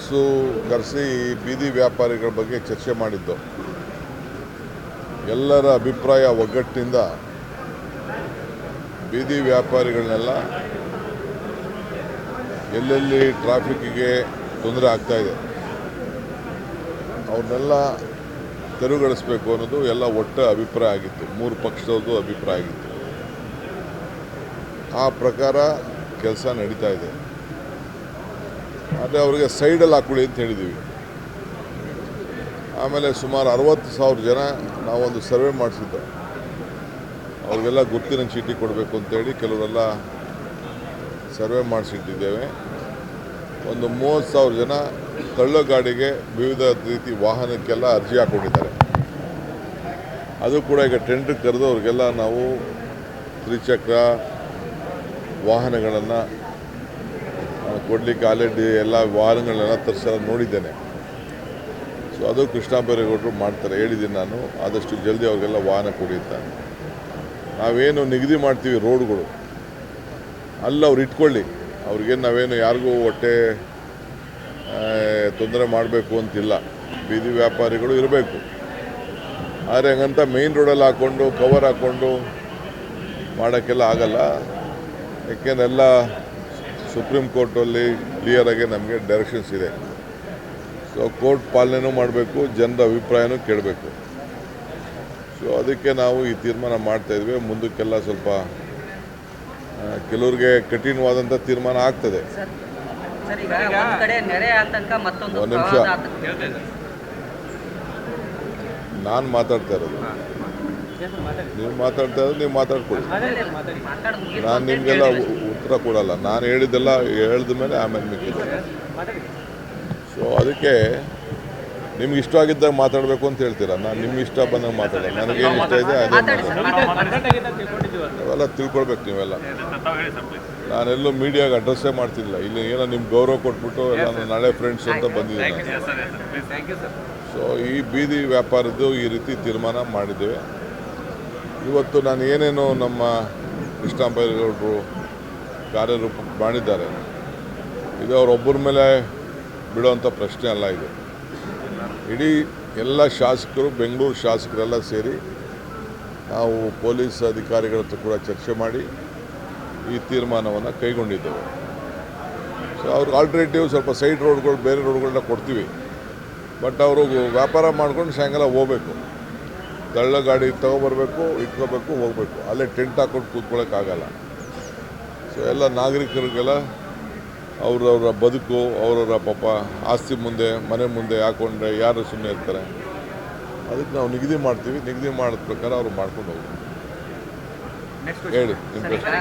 ಕಾಂಗ್ರೆಸ್ಸು ಕರೆಸಿ ಬೀದಿ ವ್ಯಾಪಾರಿಗಳ ಬಗ್ಗೆ ಚರ್ಚೆ ಮಾಡಿದ್ದು. ಎಲ್ಲರ ಅಭಿಪ್ರಾಯ ಒಗ್ಗಟ್ಟಿನಿಂದ ಬೀದಿ ವ್ಯಾಪಾರಿಗಳನ್ನೆಲ್ಲ ಎಲ್ಲೆಲ್ಲಿ ಟ್ರಾಫಿಕ್ಕಿಗೆ ತೊಂದರೆ ಆಗ್ತಾಯಿದೆ ಅವ್ರನ್ನೆಲ್ಲ ತೆರವುಗೊಳಿಸಬೇಕು ಅನ್ನೋದು ಎಲ್ಲ ಒಟ್ಟ ಅಭಿಪ್ರಾಯ ಆಗಿತ್ತು. ಮೂರು ಪಕ್ಷದವ್ರದ್ದು ಅಭಿಪ್ರಾಯ ಆಗಿತ್ತು. ಆ ಪ್ರಕಾರ ಕೆಲಸ ನಡೀತಾ ಇದೆ. ಆದರೆ ಅವರಿಗೆ ಸೈಡಲ್ಲಿ ಹಾಕೊಳ್ಳಿ ಅಂತ ಹೇಳಿದ್ದೀವಿ. ಆಮೇಲೆ ಸುಮಾರು 60,000 ಜನ ನಾವೊಂದು ಸರ್ವೆ ಮಾಡಿಸಿದ್ದು. ಅವ್ರಿಗೆಲ್ಲ ಗುರುತಿನ ಚೀಟಿ ಕೊಡಬೇಕು ಅಂತೇಳಿ ಕೆಲವರೆಲ್ಲ ಸರ್ವೆ ಮಾಡಿಸಿಟ್ಟಿದ್ದೇವೆ. ಒಂದು 30,000 ಜನ ತಳ್ಳೋ ಗಾಡಿಗೆ ವಿವಿಧ ರೀತಿ ವಾಹನಕ್ಕೆಲ್ಲ ಅರ್ಜಿ ಹಾಕ್ಕೊಂಡಿದ್ದಾರೆ. ಅದು ಕೂಡ ಈಗ ಟೆಂಡರ್ ಕರೆದು ಅವ್ರಿಗೆಲ್ಲ ನಾವು ತ್ರಿಚಕ್ರ ವಾಹನಗಳನ್ನು ಕೊಡಲಿಕ್ಕೆ ಆಲ್ರೆಡಿ ಎಲ್ಲ ವಾಹನಗಳನ್ನೆಲ್ಲ ತರಿಸೋದು ನೋಡಿದ್ದೇನೆ. ಸೊ ಅದು ಕೃಷ್ಣ ಬೈರೇಗೌಡರು ಮಾಡ್ತಾರೆ, ಹೇಳಿದ್ದೀನಿ ನಾನು. ಆದಷ್ಟು ಜಲ್ದಿ ಅವ್ರಿಗೆಲ್ಲ ವಾಹನ ಕೊಡಿ ಅಂತ. ನಾವೇನು ನಿಗದಿ ಮಾಡ್ತೀವಿ ರೋಡ್ಗಳು ಅಲ್ಲಿ ಅವ್ರು ಇಟ್ಕೊಳ್ಳಿ. ಅವ್ರಿಗೆ ನಾವೇನು ಯಾರಿಗೂ ಹೊಟ್ಟೆ ತೊಂದರೆ ಮಾಡಬೇಕು ಅಂತಿಲ್ಲ. ಬೀದಿ ವ್ಯಾಪಾರಿಗಳು ಇರಬೇಕು. ಆದರೆ ಹಂಗಂತ ಮೇಯ್ನ್ ರೋಡಲ್ಲಿ ಹಾಕ್ಕೊಂಡು ಕವರ್ ಹಾಕ್ಕೊಂಡು ಮಾಡೋಕ್ಕೆಲ್ಲ ಆಗಲ್ಲ. ಯಾಕೆಂದ್ರೆ ಎಲ್ಲ ಸುಪ್ರೀಂ ಕೋರ್ಟಲ್ಲಿ ಕ್ಲಿಯರಾಗಿ ನಮಗೆ ಡೈರೆಕ್ಷನ್ಸ್ ಇದೆ. ಸೊ ಕೋರ್ಟ್ ಪಾಲನೆನೂ ಮಾಡಬೇಕು, ಜನರ ಅಭಿಪ್ರಾಯನೂ ಕೇಳಬೇಕು. ಸೊ ಅದಕ್ಕೆ ನಾವು ಈ ತೀರ್ಮಾನ ಮಾಡ್ತಾಯಿದ್ವಿ. ಮುಂದಕ್ಕೆಲ್ಲ ಸ್ವಲ್ಪ ಕೆಲವ್ರಿಗೆ ಕಠಿಣವಾದಂಥ ತೀರ್ಮಾನ ಆಗ್ತದೆ. ಒಂದು ನಿಮಿಷ, ನಾನು ಮಾತಾಡ್ತಾ ಇರೋದು, ನೀವು ಮಾತಾಡ್ತಾ ಇರೋದು ನೀವು ಮಾತಾಡ್ಕೊಳ್ಳಿ. ನಾನು ನಿಮಗೆಲ್ಲ ಉತ್ತರ ಕೊಡಲ್ಲ. ನಾನು ಹೇಳಿದ್ದೆಲ್ಲ ಹೇಳಿದ ಮೇಲೆ ಆಮೇಲೆ ಮಿಕ್ಕಿದೆ. ಸೊ ಅದಕ್ಕೆ ನಿಮ್ಗೆ ಇಷ್ಟ ಆಗಿದ್ದಾಗ ಮಾತಾಡಬೇಕು ಅಂತ ಹೇಳ್ತೀರಾ. ನಾನು ನಿಮ್ಗೆ ಇಷ್ಟ ಬಂದಾಗ ಮಾತಾಡೋಲ್ಲ. ನನಗೇನು ಇಷ್ಟ ಇದೆ ಅದೇ ಅವೆಲ್ಲ ತಿಳ್ಕೊಳ್ಬೇಕು ನೀವೆಲ್ಲ. ನಾನೆಲ್ಲೂ ಮೀಡಿಯಾಗೆ ಅಡ್ರೆಸ್ಸೇ ಮಾಡ್ತಿಲ್ಲ. ಇಲ್ಲಿ ಏನೋ ನಿಮ್ಗೆ ಗೌರವ ಕೊಟ್ಬಿಟ್ಟು ನಾನು ನಾಳೆ ಫ್ರೆಂಡ್ಸ್ ಅಂತ ಬಂದಿದ್ದೀನಿ. ಸೊ ಈ ಬೀದಿ ವ್ಯಾಪಾರದ್ದು ಈ ರೀತಿ ತೀರ್ಮಾನ ಮಾಡಿದ್ದೇವೆ. ಇವತ್ತು ನಾನು ಏನೇನು ನಮ್ಮ ಕೃಷ್ಣ ಬೈರೇಗೌಡರು ಕಾರ್ಯರೂಪ ಮಾಡಿದ್ದಾರೆ, ಇದು ಅವರೊಬ್ಬರ ಮೇಲೆ ಬಿಡುವಂಥ ಪ್ರಶ್ನೆ ಅಲ್ಲ. ಇದು ಇಡೀ ಎಲ್ಲ ಶಾಸಕರು, ಬೆಂಗಳೂರು ಶಾಸಕರೆಲ್ಲ ಸೇರಿ ನಾವು ಪೊಲೀಸ್ ಅಧಿಕಾರಿಗಳ ಹತ್ರ ಕೂಡ ಚರ್ಚೆ ಮಾಡಿ ಈ ತೀರ್ಮಾನವನ್ನು ಕೈಗೊಂಡಿದ್ದೇವೆ. ಸೊ ಅವ್ರಿಗೆ ಆಲ್ಟರ್ನೇಟಿವ್ ಸ್ವಲ್ಪ ಸೈಡ್ ರೋಡ್ಗಳು, ಬೇರೆ ರೋಡ್ಗಳನ್ನ ಕೊಡ್ತೀವಿ. ಬಟ್ ಅವರು ವ್ಯಾಪಾರ ಮಾಡ್ಕೊಂಡು ಸಾಯಂಕಾಲ ಹೋಗಬೇಕು. ತಳ್ಳ ಗಾಡಿ ತೊಗೊಬರ್ಬೇಕು, ಇಟ್ಕೋಬೇಕು, ಹೋಗಬೇಕು. ಅಲ್ಲೇ ಟೆಂಟ್ ಹಾಕ್ಕೊಂಡು ಕೂತ್ಕೊಳ್ಳೋಕ್ಕಾಗಲ್ಲ. ಸೊ ಎಲ್ಲ ನಾಗರಿಕರಿಗೆಲ್ಲ ಅವ್ರವ್ರ ಬದುಕು, ಅವ್ರವ್ರ ಪಾಪ ಆಸ್ತಿ ಮುಂದೆ, ಮನೆ ಮುಂದೆ ಹಾಕ್ಕೊಂಡ್ರೆ ಯಾರು ಸುಮ್ಮನೆ ಇರ್ತಾರೆ. ಅದಕ್ಕೆ ನಾವು ನಿಗದಿ ಮಾಡ್ತೀವಿ. ನಿಗದಿ ಮಾಡಿದ ಪ್ರಕಾರ ಅವ್ರು ಮಾಡ್ಕೊಂಡು ಹೋಗ್ಬೇಕು. ಹೇಳಿ ನಿಮ್ಮ ಪ್ರಶ್ನೆ.